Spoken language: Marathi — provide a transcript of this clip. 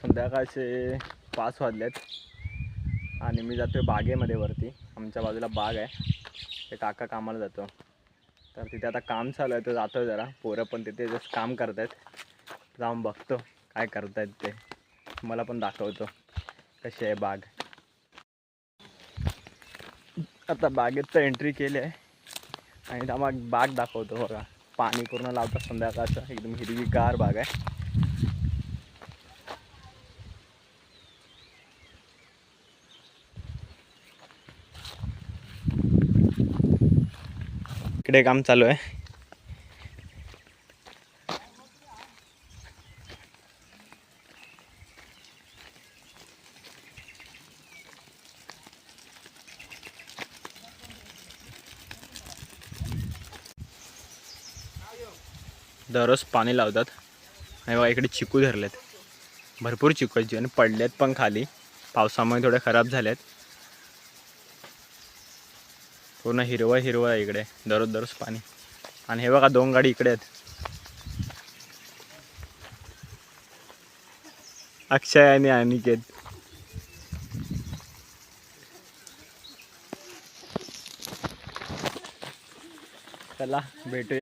संध्याकाळचे 5 वाजलेत आणि मी जातोय बागेमध्ये वरती. आमच्या बाजूला बाग आहे, ते काका कामाला जातो. तर तिथे आता काम चालू आहे, तर जातोय जरा. पोरं पण तिथे जस्ट काम करत आहेत. जाऊन बघतो काय करतायत ते, मला पण दाखवतो कशी आहे बाग. आता बागेत तर एंट्री केली आहे आणि मग बाग दाखवतो बघा. पाणी पूर्ण लावतात संध्याकाळचं, एकदम हिरवीगार बाग आहे. इकडे काम चालू आहे. दररोज पाणी लावतात आणि बघा इकडे चिकू धरलेत, भरपूर चिकू आहेत आणि पडलेत पण खाली. पावसामुळे थोडे खराब झालेत. पूर्ण हिरवं हिरवं आहे इकडे, दररोज पाणी. आणि हे बघा 2 गाडी इकडे आहेत, अक्षय आणि अनिकेत. चला भेटूया.